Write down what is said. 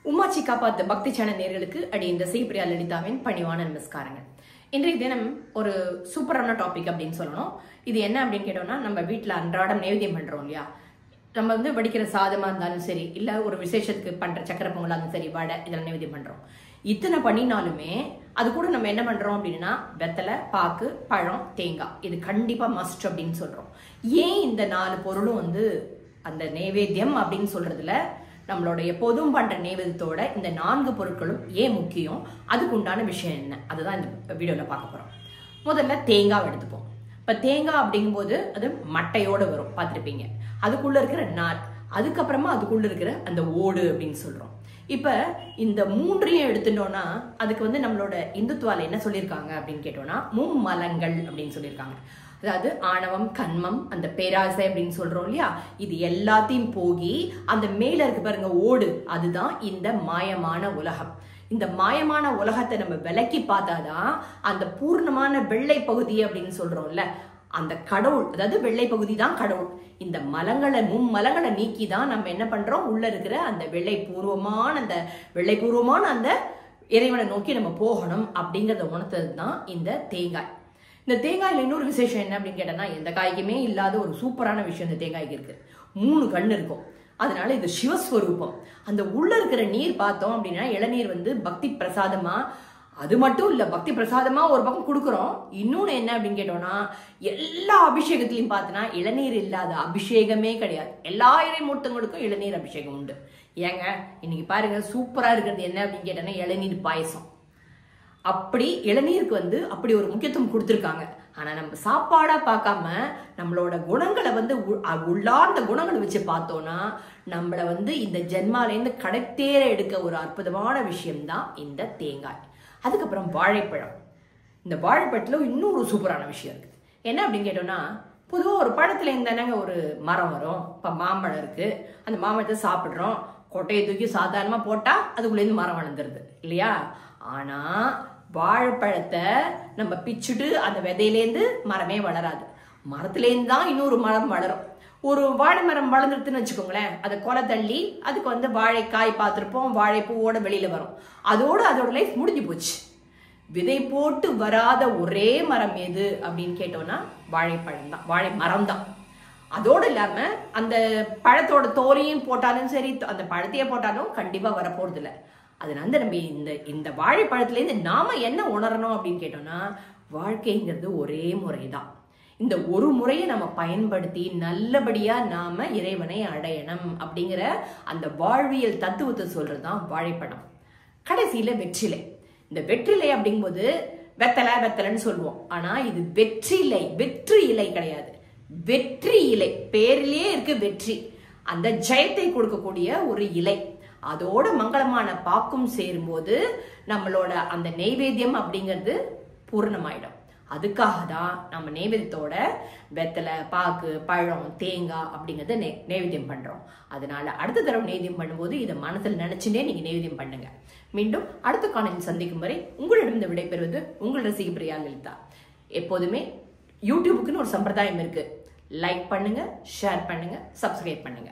உமாச்சி காப்பாத்து பக்தி சேனல் நேர்களுக்கு இந்த செய்பிரியா லலிதாவின் பணிவான நமஸ்காரங்கள். இன்றைய தினம் ஒரு சூப்பரான டாபிக் அப்படின்னு சொல்லணும். இது என்ன அப்படின்னு கேட்டோம்னா, நம்ம வீட்டில் அன்றாடம் நைவேத்தியம் பண்றோம் இல்லையா, நம்ம வடிக்கிற சாதமா இருந்தாலும் சரி, இல்ல ஒரு விசேஷத்துக்கு பண்ற சக்கரை பொங்கலா இருந்தாலும் சரி, வடை இதெல்லாம் நைவேத்தியம் பண்றோம். இத்தனை பண்ணினாலுமே அது கூட நம்ம என்ன பண்றோம் அப்படின்னா, வெத்தலை, பாக்கு, பழம், தேங்காய் இது கண்டிப்பா மஸ்ட் அப்படின்னு சொல்றோம். ஏன் இந்த 4 பொருளும் அந்த நைவேத்தியம் அப்படின்னு சொல்றதுல நம்மளோட எப்போதும் பண்ற நைவேத்தியத்தோட இந்த 4 பொருட்களும் ஏன் முக்கியம், அதுக்கு உண்டான விஷயம் என்ன, அதுதான் இந்த வீடியோல பார்க்க போறோம். முதல்ல தேங்காய் எடுத்துப்போம். இப்ப தேங்காய் அப்படிங்கும்போது அது மட்டையோட வரும், பார்த்திருப்பீங்க. அதுக்குள்ள இருக்கிற நார், அதுக்கப்புறமா அதுக்குள்ள இருக்கிற அந்த ஓடு அப்படின்னு சொல்றோம். இப்ப இந்த 3ஐயும் எடுத்துட்டோம்னா அதுக்கு நம்மளோட இந்துத்துவால என்ன சொல்லியிருக்காங்க அப்படின்னு கேட்டோம்னா, மும்மலங்கள் அப்படின்னு சொல்லியிருக்காங்க. அதாவது ஆணவம், கண்மம், அந்த பேராசை அப்படின்னு சொல்றோம் இல்லையா, இது எல்லாத்தையும் போகி அந்த மேல இருக்கு பாருங்க ஓடு, அதுதான் இந்த மாயமான உலகம். இந்த மாயமான உலகத்தை நம்ம விலக்கி பார்த்தாதான் அந்த பூர்ணமான வெள்ளை பகுதி அப்படின்னு சொல்றோம்ல, அந்த கடவுள், அதாவது வெள்ளை பகுதி தான் கடவுள். இந்த மலங்களை மும்மலங்களை நீக்கி தான் நம்ம என்ன பண்றோம், உள்ள இருக்கிற அந்த வெள்ளை பூர்வமான அந்த இறைவனை நோக்கி நம்ம போகணும் அப்படிங்கறத உணர்த்தது தான் இந்த தேங்காய். இந்த தேங்காயில இன்னொரு விசேஷம் என்ன அப்படின்னு கேட்டோம்னா, எந்த காய்க்குமே இல்லாத ஒரு சூப்பரான விஷயம் இந்த தேங்காய்க்கு இருக்கு. 3 கண் இருக்கும். அதனால இது சிவஸ்வரூபம். அந்த உள்ள இருக்கிற நீர் பார்த்தோம் அப்படின்னா, இளநீர் பக்தி பிரசாதமா, அது மட்டும் இல்ல, பக்தி பிரசாதமா ஒரு பக்கம் கொடுக்குறோம். இன்னொன்னு என்ன அப்படின்னு கேட்டோம்னா, எல்லா அபிஷேகத்திலையும் பார்த்தோன்னா இளநீர் இல்லாத அபிஷேகமே கிடையாது. எல்லா இறைமூர்த்தங்களுக்கும் இளநீர் அபிஷேகம் உண்டு. ஏங்க இன்னைக்கு பாருங்க, சூப்பரா இருக்கிறது என்ன அப்படின்னு கேட்டோம்னா, இளநீர் பாயசம். அப்படி இளநீருக்கு அப்படி ஒரு முக்கியத்துவம் கொடுத்துருக்காங்க. ஆனா நம்ம சாப்பாடா பார்க்காம நம்மளோட குணங்களை உள்ளார்ந்த குணங்களை வச்சு பார்த்தோம்னா, நம்மள இந்த ஜென்மாலேருந்து கடைத்தேற எடுக்க ஒரு அற்புதமான விஷயம்தான் இந்த தேங்காய். அதுக்கப்புறம் வாழைப்பழம். இந்த வாழைப்பழத்துல இன்னொரு சூப்பரான விஷயம் இருக்கு. என்ன அப்படின்னு கேட்டோம்னா, பொதுவாக ஒரு பழத்துல இருந்தாங்க ஒரு மரம் வரும். இப்ப மாம்பழம் இருக்கு, அந்த மாம்பழத்தை சாப்பிடுறோம், கொட்டையை தூக்கி சாதாரணமா போட்டா அதுக்குள்ளேருந்து மரம் வளர்ந்துருது இல்லையா. ஆனா வாழைப்பழத்தை நம்ம பிச்சுட்டு அந்த விதையிலேருந்து மரமே வளராது. மரத்துலேருந்து தான் இன்னொரு மரம் வளரும். ஒரு வாழை மரம் வளர்ந்துருதுன்னு வச்சுக்கோங்களேன், அதை கொலை தள்ளி அதுக்கு வாழைக்காய் பார்த்துருப்போம், வாழைப்பூவோட வெளியில வரும். அதோட லைஃப் முடிஞ்சு போச்சு. விதை போட்டு வராத ஒரே மரம் எது அப்படின்னு கேட்டோம்னா வாழைப்பழம் தான், வாழை மரம் தான். அதோடு இல்லாம அந்த பழத்தோட தோலையும் போட்டாலும் சரி, அந்த பழத்தையே போட்டாலும் கண்டிப்பா வரப்போறது இல்லை. அதனால நம்ம இந்த வாழைப்பழத்திலேருந்து நாம என்ன உணரணும் அப்படின்னு கேட்டோம்னா, வாழ்க்கைங்கிறது ஒரே முறைதான். இந்த ஒரு முறையை நம்ம பயன்படுத்தி நல்லபடியா நாம இறைவனை அடையணும் அப்படிங்கிற அந்த வாழ்வியல் தத்துவத்தை சொல்றதுதான் வாழைப்பழம். கடைசியில வெற்றிலை. இந்த வெற்றிலை அப்படிங்கும்போது வெத்தலைன்னு சொல்லுவோம். ஆனா இது வெற்றி இலை கிடையாது, வெற்றி இலை. பேரிலேயே இருக்கு வெற்றி, அந்த ஜெயத்தை கொடுக்கக்கூடிய ஒரு இலை. அதோட மங்களமான பாக்கும் சேரும்போது நம்மளோட அந்த நெய்வேத்தியம் அப்படிங்கிறது பூர்ணமாயிடும். அதுக்காக தான் நம்ம நெய்வேத்தியத்தோட வெத்தலை, பாக்கு, பழம், தேங்காய் அப்படிங்கறத நெய்வேத்தியம் பண்றோம். அதனால அடுத்த தடவை நெய்வேத்தியம் பண்ணும்போது இதை மனசில் நினைச்சுட்டே நீங்க நெய்வேத்தியம் பண்ணுங்க. மீண்டும் அடுத்த காணொளியில் சந்திக்கும் வரை உங்களிடம் விடைபெறுவது உங்கள் ரசிக பிரியா லலிதா. எப்போதுமே யூடியூபுக்குன்னு ஒரு சம்பிரதாயம் இருக்கு. லைக் பண்ணுங்க, ஷேர் பண்ணுங்க, சப்ஸ்கிரைப் பண்ணுங்க.